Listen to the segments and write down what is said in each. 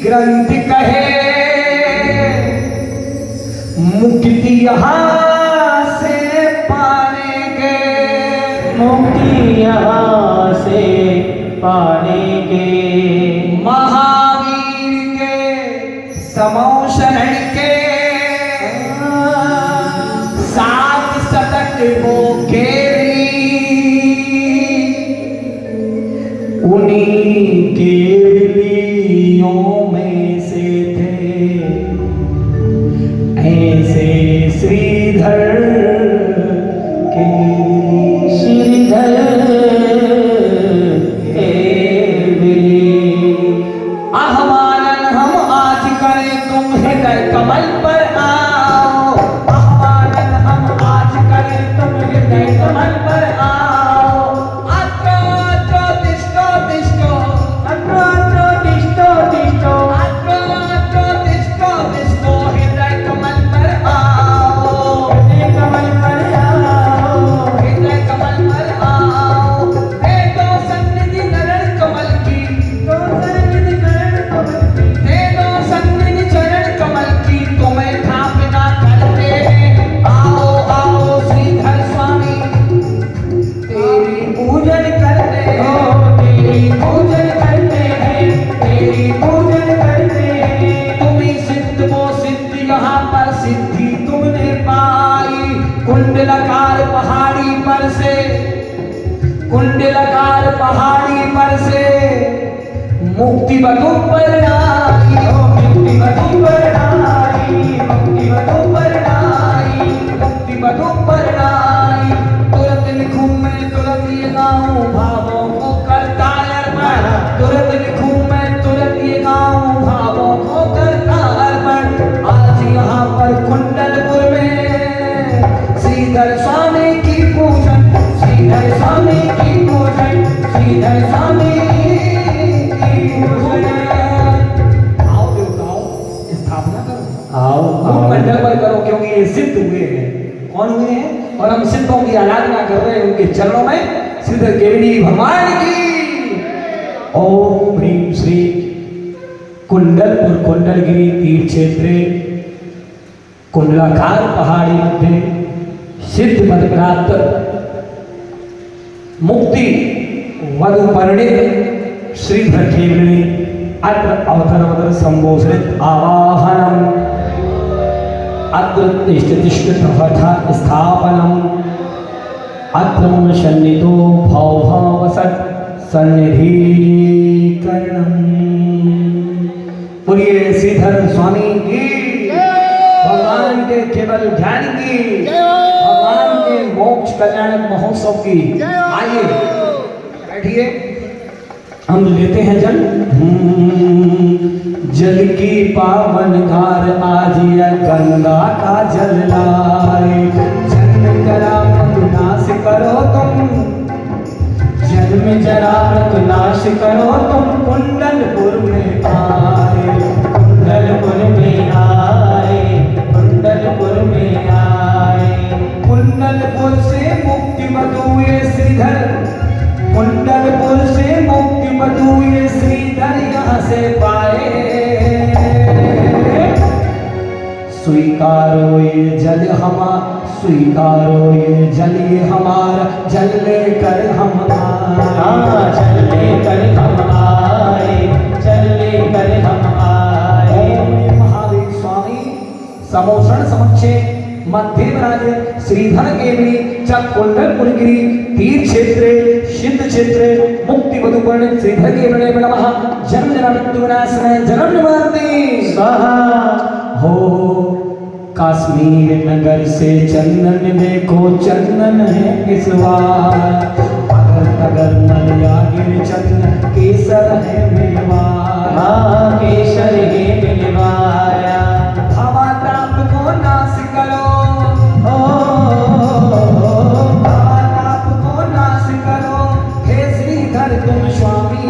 ग्रंथ कहे मुक्ति यहाँ से पाने के, मुक्ति यहाँ से पाने के, महावीर के समो शरण के सात शतक वो केरी, उन्हीं केवलियों में से थे ऐसे श्रीधर केवली, श्रीधर केवली। आह्वान हम आज करें तुम हृदय कमल पर आओ, आह्वान हम आज करें तुम हृदय कमल पर आओ। अत्र अत्र तिष्ठो तिष्ठो, अत्र अत्र तिष्ठो तिष्ठो, अत्र अत्र तिष्ठो तिष्ठो, हृदय कमल पर आओ, हृदय कमल पर आओ, हृदय कमल पर आओ। हे दो सन्निधि नरण कमल की, तो सन्निधि करण कमल की, हे दो सन्निधि चरण कमल की, तुम्हें स्थापना करते हैं। आओ आओ श्रीधर स्वामी, तेरी पूजन करते हैं, तेरी पूजन करते हैं, तेरी पूजन करते हैं। तुम्ही सिद्ध वो सिद्ध, यहाँ पर सिद्धि तुमने पाई। कुंडलकार पहाड़ी पर से, कुंडलकार पहाड़ी पर से मुक्ति बधु पर आई, मुक्ति वधु पर आई, मुक्ति वधु पर आई, मुक्ति बधु पर आई। तुरंत लिखूं मैं तुरंत ये गाऊं, भावों को करता अर्पण, तुरंत लिखूं मैं तुरंत ये गाऊं, भावों को करता अर्पण। आज यहाँ पर कुंडलपुर में श्रीधर स्वामी की पूजन, श्रीधर स्वामी की पूजन, श्रीधर स्वामी की पूजन। आओ देवताओं, स्थापना करो, आओ मुख मंडल पर करो, क्योंकि ये सिद्ध हुए हैं। कौन हुए हैं? और हम सिद्धों की आराधना कर रहे हैं उनके चरणों में। श्रीधर केवली भगवान की ओम ह्रीं श्री कुंडलपुर कुंडलगिरी तीर्थ क्षेत्रे कुंडलाकार पहाड़ी मध्ये सिद्ध पद प्राप्त मुक्ति वधु परिणित श्रीधर केवली अत्र अवतरवदर संभोषित आवाहनम, अत्र तिष्ठतिष्ठतः स्थापनम, अत्र मम सन्निधो भवभवसत् सन्निधिकरणम। बोलिए श्रीधर स्वामी की, भगवान के केवल ध्यान की, भगवान के मोक्ष कल्याण महोत्सव की। आइए बैठिए, हम लेते हैं जल। जल की पावन धार आज यह गंगा का जल लाए, जन्म जरा मृत्यु नाश करो तुम, जन्म जरा मृत्यु नाश करो तुम, कुंडलपुर में आए, कुंडलपुर में आए, कुंडलपुर में आए। कुंडलपुर से मुक्ति बधु ये श्रीधर, कुंडलपुर से मुक्ति बधु ये श्रीधर यहाँ से पाए। स्वीकारो ये जल हमारा, स्वीकारो ये जल ये हमारा, जल लेकर हम आए, चल लेकर हम आए, चल लेकर हम आए। ओम महावीर स्वामी समोषण समक्षे मध्य राजे श्रीधर केवली चक कुंडलपुरगिरी तीर्थ क्षेत्रे सिद्ध क्षेत्रे मुक्ति वधु परिणित श्रीधर केवले नमः। जन्म जन्म मृत्यु विनाशनाय जन्म निवारणे स्वाहा। हो कश्मीर नगर से चंदन देखो, चंदन है किस वार, अगर अगर मलयागिर चंदन केसर है मिलवार, केसर है मिलवाया। हवा ताप को नाश करो, हवा ताप को नाश करो, हे श्रीधर तुम स्वामी।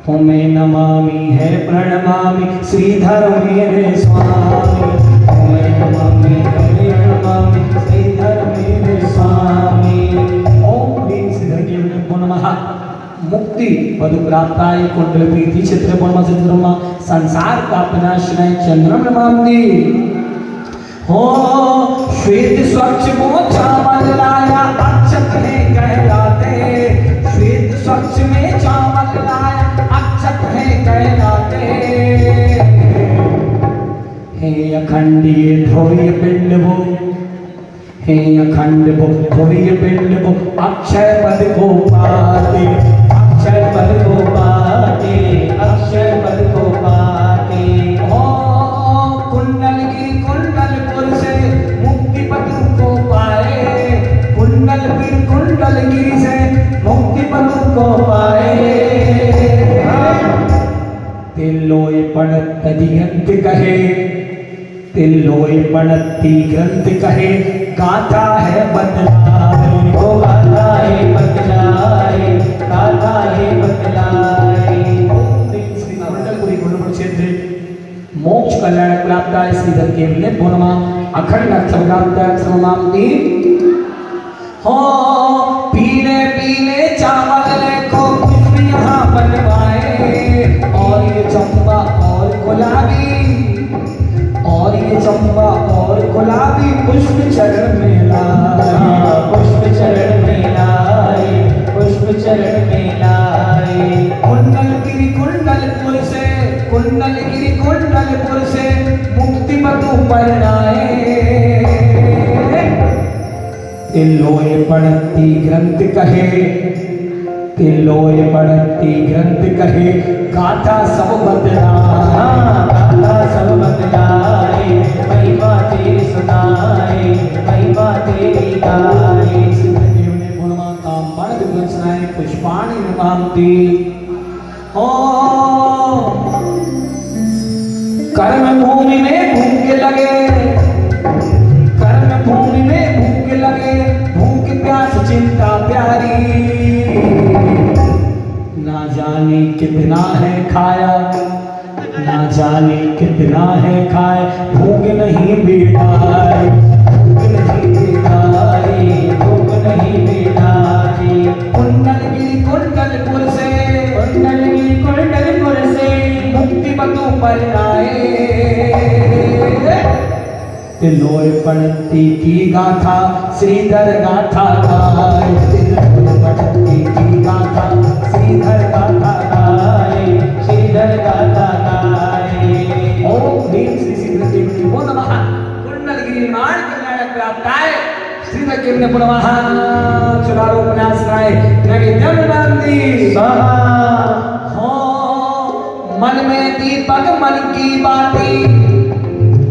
तुम्हें नमामि है प्रणमामि श्रीधर मेरे स्वामी, तुम्हें नमामि है प्रणमामि श्रीधर मेरे स्वामी। ओम ह्रीं श्रीधर केवली नमः। मुक्ति मुक्ति पद प्राप्ताय कुंडल प्रीति क्षेत्र ब्रह्मा संसार का विनाशनाय चंद्रम नमामि। हो श्वेत स्वच्छ वो चावल लाया अक्षत है कहलाते, श्वेत स्वच्छ में चावल लाया अक्षत है कहलाते। हे अखंडीय ध्रुवीय पिंड वो, हे अखंड वो ध्रुवीय पिंड वो अक्षय पद को पाते, अक्षय पद को पाते, अक्षय पद को पाते। हो कुंडल की कुंडलपुर से मुक्ति पद को पाए, कुंडलपुर कुंडलगिरी से मुक्ति पद को पाए। तिलोय पड़त दिगंत कहे, तिलोय पड़ती ग्रंथ कहे गाथा है बतलाए, ओ गाथा है बतलाए, गाथा है बतलाए। श्री कुंडलपुरी गुरुकुल क्षेत्र मोक्ष कल्याण प्राप्ताय श्रीधर के लिए बोलमा अखंड अक्षर प्राप्ताय समाप्ति। हो पीले पीले चावल को पुष्प यहाँ बनवाए, और ये चंपा और गुलाबी, और ये चंपा और गुलाबी पुष्प चरण में लाए, पुष्प चरण में लाए, पुष्प चरण में लाए। कुंडलगिरी कुंडलपुर से, कुंडलगिरी कुंडलपुर से मुक्ति बधु परिणाए। तिलोय पड़ती ग्रंथ कहे, तिलोय पड़ती ग्रंथ कहे गाथा सब बतलाए, गाथा सब बतलाए। महिमा तेरी सुनाए, महिमा तेरी गाए। श्रीदेव ने गुणमा काम बड़ गुणसनाए पुष्पाणि नमामि। ओ कर्म भूमि में भूख लगे, कर्म भूमि में भूख लगे, भूख प्यास चिंता प्यारी। ना जाने कितना है खाया, ना जाने कितना है खाए, भूख नहीं मिटाई, भूख नहीं मिटाई, भूख नहीं मिटाई। कुंडलगिरी कुंडलपुर से, कुंडलगिरी कुंडलपुर से मुक्ति बधु परिणाए। तिलोय पड़ती की गाथा श्रीधर गाथा गाए, तिलोय पड़ती की गाथा श्रीधर गाथा गाए, श्रीधर गाथा गाए। ओम ह्रीं श्री श्रीधर केवली वो नमः। कुंडलगिरी निर्माण कल्याण प्राप्ताय श्रीधर केवली वो नमः। चुनारो उपन्यासनाय नैवेद्यम नमामि स्वाहा। हो मन में दीपक मन की बाती,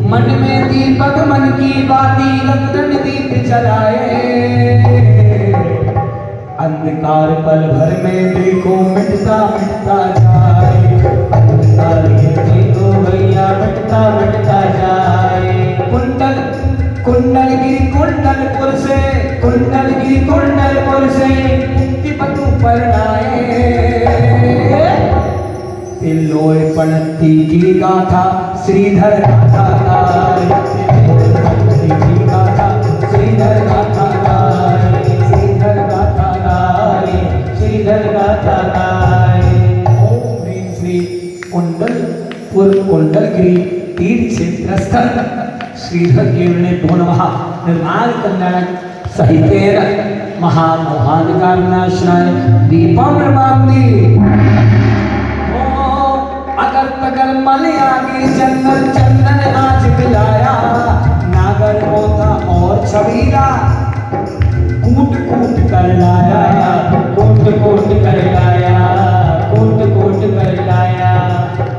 मन में दीपक मन की बाती रत्न दीप जलाए। अंधकार पल भर में देखो मिटता मिटता जाए, अंधकार ये देखो भैया मिटता मिटता जाए। कुंडल कुंडलगिरी कुंडलपुर से, कुंडलगिरी कुंडलपुर से मुक्ति बधु परिणाए। तिलोय पड़ती की गाथा श्रीधर गाथा गाए, तिलोय पड़ती की गाथा श्रीधर गाथा गाए, श्रीधर गाथा गाए, श्रीधर गाथा गाए। ओम ह्रीं श्री कुंडलपुर कुंडलगिरी तीर्थ क्षेत्रस्थ श्रीधर केवले भो नमः। निर्माण कल्याण सहितेन महामोहाधिकार नाशनाय दीपम नमामि। अगर तगर मल आगे चंदन चंदन आज मिलाया, नागर होता और छबीला कूट कूट कर लाया, कूट कूट कर लाया, कूट कूट कर लाया।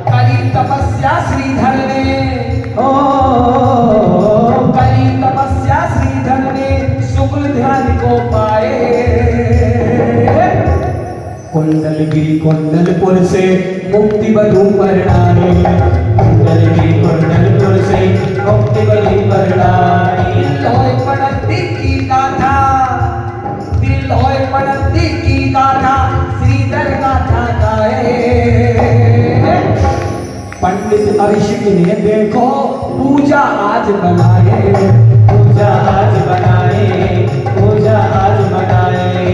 करी तपस्या श्रीधर ने, ओ करी तपस्या श्रीधर ने शुक्ल ध्यान को पाए। कुंडलगिरी कुंडलपुर से मुक्ति बधु परिणाए, कुंडलगिरी कुंडलपुर से मुक्ति बधु परिणाए। तिलोय पड़ती की गाथा, तिलोय पड़ती की गाथा श्रीधर गाथा गाए। पंडित अभिषेक ने देखो पूजा आज बनाए, पूजा आज बनाए, पूजा आज बनाए।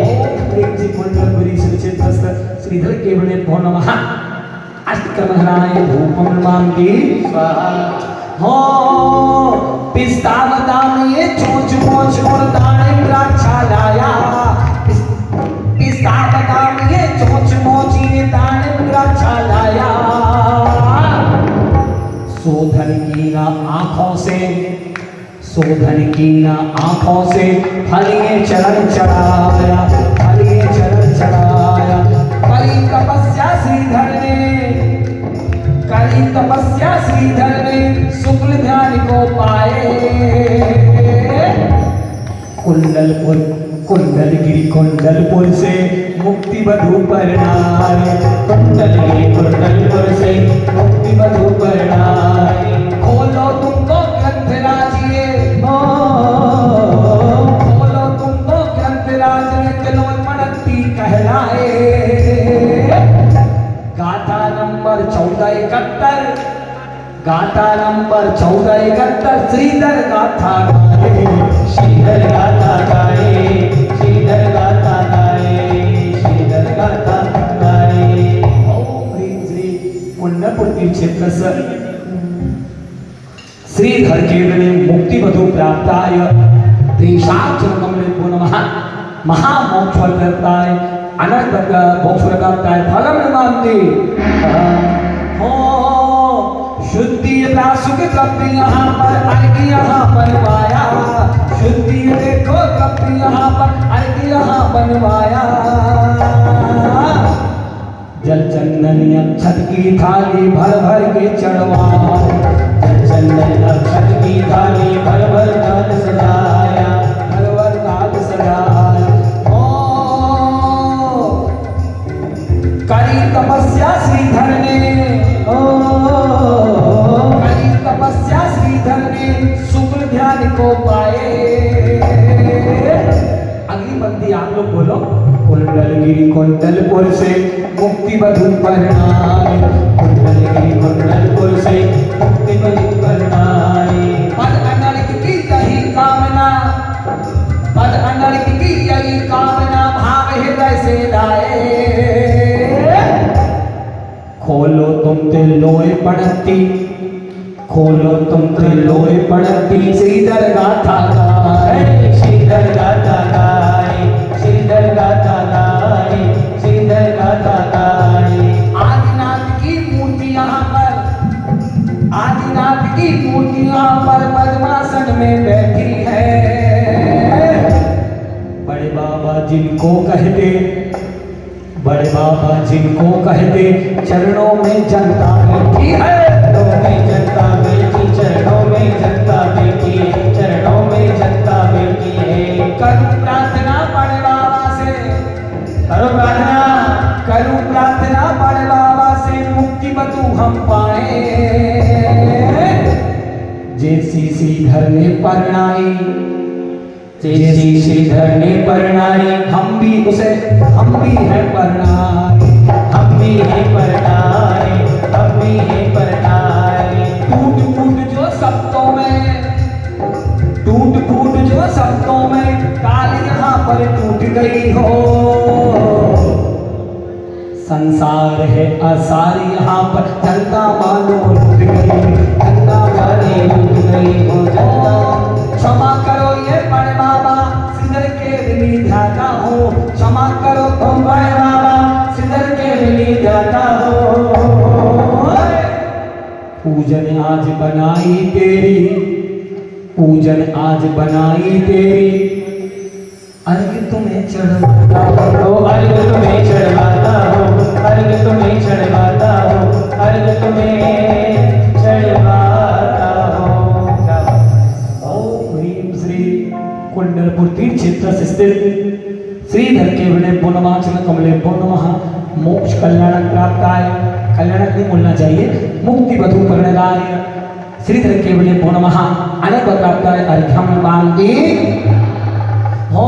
ओम ह्रीं श्री कुंडलपुरी श्री क्षेत्रस्थ क्रमधनाय धूपम मांगी स्वाहा हो पिस्ता बादाम ये चोंच मोच और दाने द्राक्षा लाया पिस्ता बादाम ये चोंच मोच ये दाने द्राक्षा लाया शोधन की ना आंखों से शोधन की ना आंखों से फलिए चरण चढ़ाया फलिए चरण चढ़ाया करी तपस्या श्रीधर ने करी तपस्या श्रीधर ने शुक्ल ध्यान को पाए कुंडलपुर कुंडलपुर से मुक्ति बधू परिणाय कुंडलपुर से मुक्ति बधू परिणाय खोलो तुमको ग्रंथ राजिए खोलो तुमको ग्रंथ राज ने तिलोत्पन्नति कहलाए गाथा नंबर 1471 गाथा नंबर 1471 श्रीधर गाथा गाए श्रीधर गाथा गाए श्रीधर गाथा गाए श्रीधर गाथा गाए ओम ह्रीं श्री पुण्यपुर क्षेत्र श्रीधर केवले मुक्ति बधु प्राप्ताय त्रिशाक्षरकमले नमः महामोक्षवर्ताय अनर्थ मोक्षवर्ताय फलम मानते हो शुद्धि प्रासुक द्रव्य यहाँ पर अर्घ यहाँ बनवाया शुद्धि देखो द्रव्य यहाँ पर अर्घ यहाँ बनवाया जल चंदन अक्षत की थाली भर भर के चढ़वाया जल चंदन अक्षत की थाली भर भर दाल सजाया भर भर दाल सजाया ओ करी तपस्या श्रीधर ने करी तपस्या श्रीधर ने शुक्ल ध्यान को पाए अगली पंक्ति आप लोग बोलो कुंडलगिरी कुंडलपुर से मुक्ति बधु परिणाय कुंडलगिरी कुंडलपुर से मुक्ति बधु परिणाय पद अनर्थ की यही कामना पद अनर्थ की यही कामना भाव हृदय से लाए खोलो तुम लोए पड़ती खोलो तुम लोए पड़ती श्रीधर गाथा गाए श्रीधर गाथा गाए श्रीधर गाथा गाए श्रीधर गाथा गाए आदिनाथ की मूर्ति यहाँ पर आदिनाथ की मूर्ति यहाँ पर पद्मासन में बैठी है बड़े बाबा जिनको कहते बड़े बाबा जिनको कहते चरणों में जनता बैठी है चरणों में जनता बैठी चरणों में जनता बैठी चरणों में जनता बैठी है करूं प्रार्थना बड़े बाबा से करो प्रार्थना करूं प्रार्थना बड़े बाबा से मुक्ति बधु हम पाए जैसी श्रीधर ने परनाई जैसी श्रीधर ने परनाई हम भी है परनाई हम भी है परनाए हम भी है परनाए टूट फूट जो शब्दों में काल यहाँ पर टूट गई हो संसार है असार यहाँ पर जनता मानो लूट गई जनता माने लूट गई हो जनता क्षमा करो ये बड़े बाबा श्रीधर के विली ध्याता हो क्षमा करो तुम बड़े बाबा श्रीधर के विली ध्याता हो पूजन आज बनाई तेरी पूजन आज बनाई तेरी अर्घ तुम्हें चढ़वाता तो अर्घ तुम्हें चढ़वाता हो अर्घ तुम्हें चढ़वाता हो अर्घ तुम्हें चढ़वाता हो ओम ह्रीं श्री कुंडलपुर तीर्थ क्षेत्र से स्थित श्रीधर केवले पुनमाचल कमले नमः मोक्ष कल्याण प्राप्ताय कल्याणक नहीं बोलना चाहिए मुक्ति बधु परिणगाय श्रीधर केवले नमः अनंत प्राप्ताय अर्घ्यम मांगे हो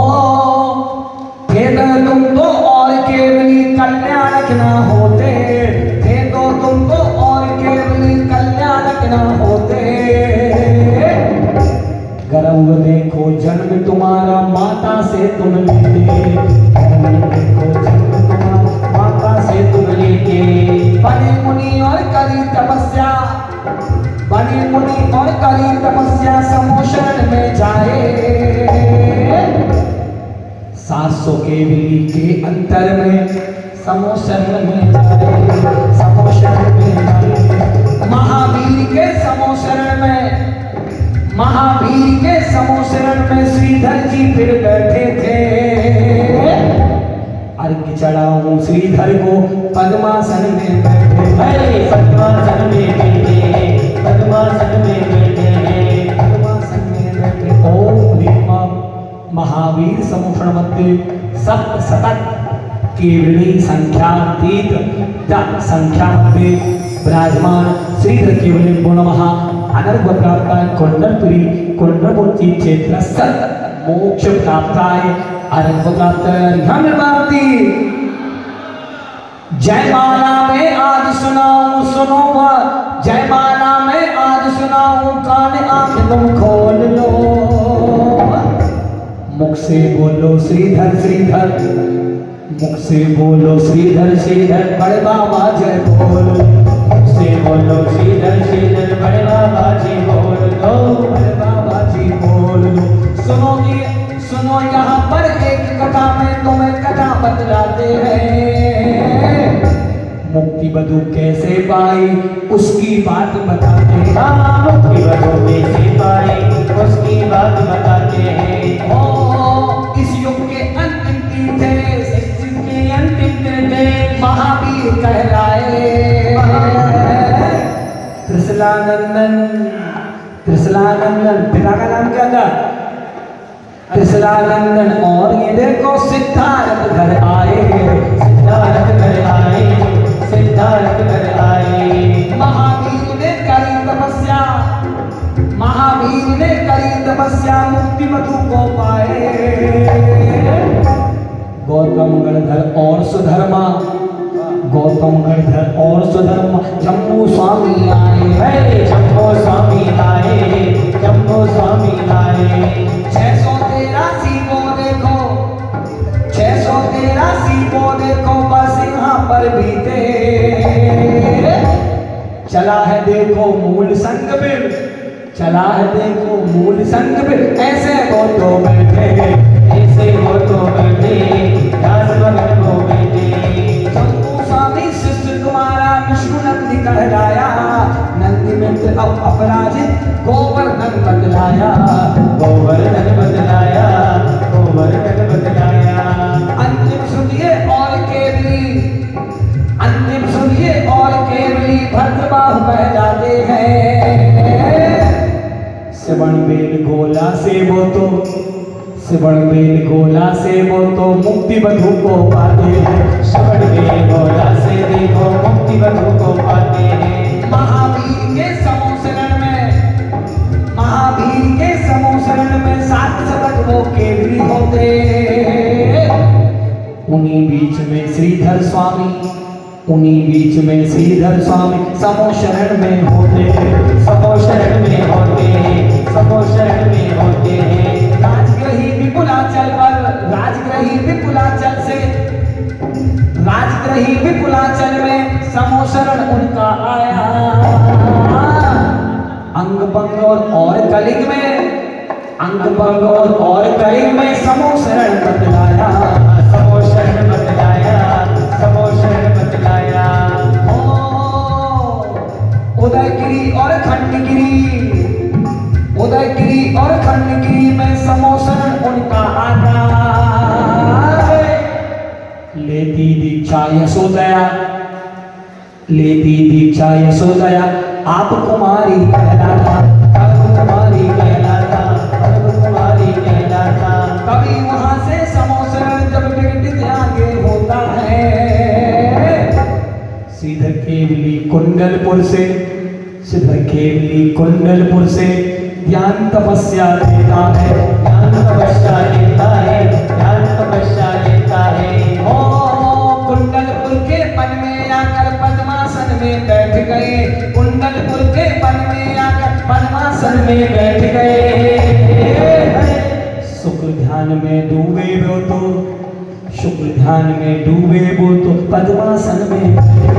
थे तो तुम तो और केवली कल्याणक ना होते थे तो तुम तो और केवली कल्याणक ना होते गर्व देखो जन्म तुम्हारा माता से तुम लेते गर्व देखो जन्म तुम्हारा माता से तुम लेते बने मुनि और करी तपस्या, बने मुनि और करी तपस्या समोशरण में जाए। 700 केवली के अंतर में समोशरण में जाए, समोशरण में जाए। महावीर के समोशरण में, महावीर के समोशरण में श्रीधर जी फिर बैठे थे। अर्घ्य चढ़ाऊं श्रीधर को पद्मासन में बैठे, पद्मासन में बैठे, पद्मासन में बैठे, पद्मासन में बैठे। ओम ह्रीं महावीर समोषण मध्य सप्त शतक केवली संख्यातीत संख्या में विराजमान श्रीधर केवली गुणमः अनर्घ प्राप्ताय कुंडलपुरी कुंडलपुरी क्षेत्र सत मोक्ष प्राप्ताय अनर्घ प्राप्ति। जयमाला में आज सुनाऊं सुनो, जयमाला में आज सुनाऊं कान आंख तुम खोल लो। मुख से बोलो श्रीधर श्रीधर, मुख से बोलो श्रीधर श्रीधर बड़े बाबा जय बोल। मुख से बोलो श्रीधर श्रीधर बड़े बाबा जी बोल दो, बड़े बाबा जी बोल दो। सुनोगे सुनो यहाँ पर एक कथा में तुम्हें कथा बतलाते हैं। मुक्ति बधू कैसे पाई उसकी बात बताते हैं। मुक्ति बधू कैसे पाई उसकी बात बताते हैं। ओ इस युग के अंतिम तीर्थ के अंतिम तीर्थ महावीर कहलाए। त्रिशलानंदन, त्रिशलानंदन पिता का नाम क्या था? त्रिशलानंदन। और ये देखो सिद्धार्थ घर आए, सिद्धार्थ घर आए, सिद्धार्थ घर आए। महावीर ने करी तपस्या, महावीर ने करी तपस्या मुक्ति मधु को पाए। गौतम गणधर और सुधर्मा, गौतम गणधर और सुधर्मा जम्मू स्वामी आए, जम्मू स्वामी आए, जम्मू स्वामी आए। 683 को देखो, 683 को देखो बस यहाँ पर बीते। चला है देखो मूल संग बिल, चला है देखो मूल संग बिल। ऐसे वो तो बैठे, ऐसे वो तो बैठे, दास भगत को बैठे। जम्मू स्वामी शिष्य तुम्हारा विष्णु नंदी कहलाया। नंदी मित्र अब अपराजित गोवर्धन बदलाया, गोवर्धन बदलाया, गोवर्धन बदलाया। अंतिम सुनिए और केवली, अंतिम सुनिए और केवली भद्रबाहु कहलाते हैं। श्रवण बेल गोला से वो तो, श्रवण बेल गोला से वो तो मुक्ति बधू को पाते हैं। श्रवण बेल गोला से देखो मुक्ति बधू को पाते हैं। महावीर के समोशरण में, महावीर के समोशरण में 7 शतक वो केवली होते। उन्हीं बीच में श्रीधर स्वामी, उन्हीं बीच में श्रीधर स्वामी समोशरण में होते, समोशरण में होते, समोशरण में होते हैं। राजग्रही विपुलाचल पर, राजग्रही विपुलाचल से, राजग्रही विपुलाचल में समोशरण उनका आया। अंग भंग और कलिंग में, अंग भंग और कलिंग में समोशरण बतलाया, समोशरण बतलाया, समोशरण बतलाया। उदयगिरी और खंडगिरी, उदयगिरी और खंडगिरी में समोशरण उनका आता। लेती दीक्षा यशोदया, लेती दीक्षा यशोदया आप कुमारी कहलाता, अब कुमारी कहलाता, अब कुमारी कहलाता। कभी वहां से समोशरण जब विघटित आगे होता है। श्रीधर केवली कुंडलपुर से, श्रीधर केवली कुंडलपुर से ज्ञान तपस्या देता है, ज्ञान तपस्या लेता है, ज्ञान तपस्या लेता है। कुंडलपुर के वन में आकर पद्मासन में बैठ गए, कुंडलपुर के वन में आकर पद्मासन में बैठ गए। शुक्र ध्यान में डूबे वो तो, शुक्र ध्यान में डूबे वो तो पद्मासन में,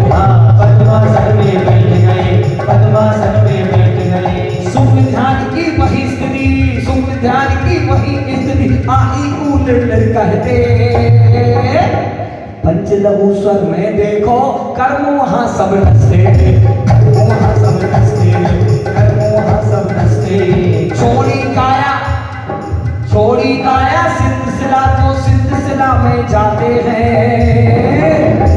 हाँ पद्मासन में बैठ गए, पद्मासन में बैठ गए। शुक्र ध्यान की वही स्थिति, शुक्र ध्यान की वही स्थिति आई उलट कहते। पंचलघु स्वर में देखो कर्म वहां सब नस्ते, कर्म वहां सब नस्ते, कर्म वहां सब नस्ते। छोड़ी काया, छोड़ी काया सिद्ध शिला तो सिद्ध शिला में जाते हैं।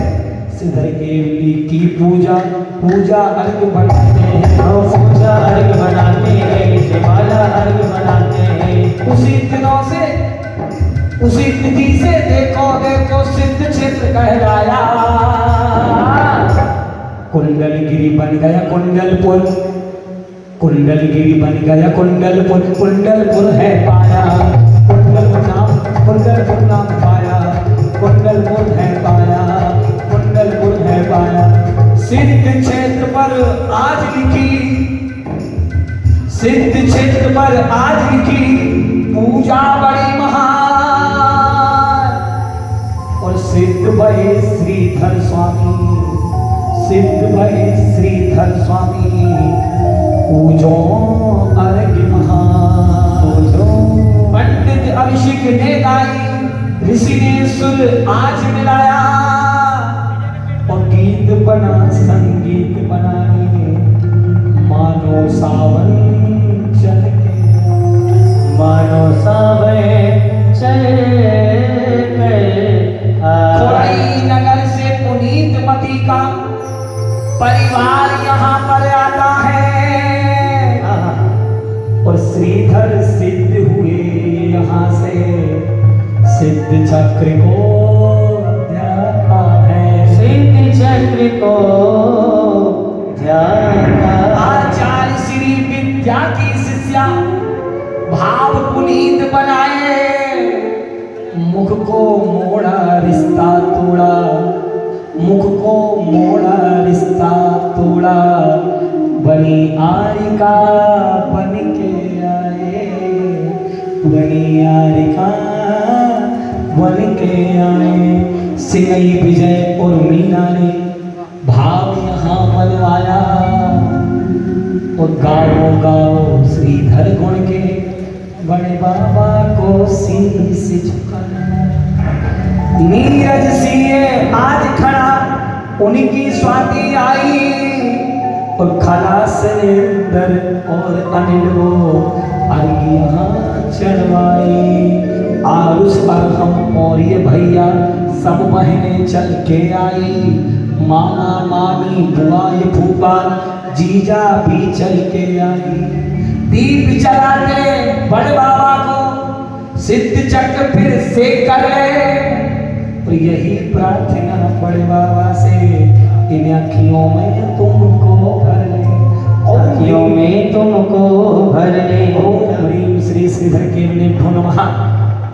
सिद्धर केवली की पूजा, पूजा अर्घ बनाते हैं, पूजा अर्घ बनाते हैं, शिवाला अर्घ बनाते हैं। उसी दिनों से, उसी तिथि से देखो देखो सिद्ध क्षेत्र कहलाया। कुंडलगिरी बन गया कुंडलपुर, कुंडलगिरी बन गया कुंडलपुर, कुंडलपुर है पाया, कुंडलपुर नाम, कुंडलपुर नाम पाया, कुंडलपुर है पाया, कुंडलपुर है पाया। सिद्ध क्षेत्र पर आज लिखी, सिद्ध क्षेत्र पर आज लिखी पूजा बड़ी महान। और सिद्ध भये श्रीधर स्वामी, सिद्ध भये श्रीधर स्वामी पूजो अर्घ महान। पंडित अभिषेक ने गाई, ऋषि ने सुर आज मिलाया, और गीत बना संगीत बनाए, मानो सावन चल गया, मानो सावन चल गए। खोड़ई नगर से पुनीत मती का परिवार यहाँ पर आता है, और श्रीधर सिद्ध हुए यहाँ से, सिद्ध चक्र को ध्याता है, सिद्ध चक्र को ध्याता। आचार्य श्री विद्या की शिष्या भाव पुनीत बनाए, मुख को मोड़ा रिश्ता तोड़ा, मुख को मोड़ा रिश्ता तोड़ा, बनी आरिका बन के आए, बनी आरिका बन के आए। सिंगई विजय और मीना ने भाव यहाँ मनवाया, और गाओ गाओ श्रीधर गुण के बड़े बाबा को शीश झुकाना। नीरज सिंह आज खड़ा, उनकी स्वाति आई, और खलास ने अंदर और अनिल वो अर्घ यहाँ चढ़वाई। आरुष पर हम और ये भैया सब बहनें चल के आई, मामा मामी बुआ ये फूफा जीजा भी चल के आई। दीप जलाते बड़े बाबा को सिद्ध चक्र फिर से कर ले, और यही प्रार्थना बड़े बाबा से, इन अखियों में तुमको भर ले, अखियों में तुमको भर ले। ओम ह्रीं श्री श्रीधर केवलेभ्यो नमः।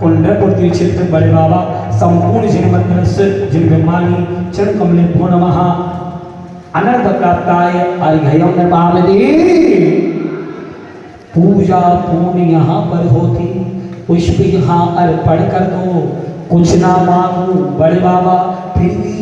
कुंडलपुर क्षेत्र बड़े बाबा संपूर्ण जिन मंदिर से जिन ब्रह्मानी चरण कमलेभ्यो नमः। अनर्थ प्राप्ताय अर्घ्यं निर्वापयति। पूजा पूर्ण यहाँ पर होती, पुष्प यहाँ अर्पण कर दो, कुछ ना मांगो बड़े बाबा फिर भी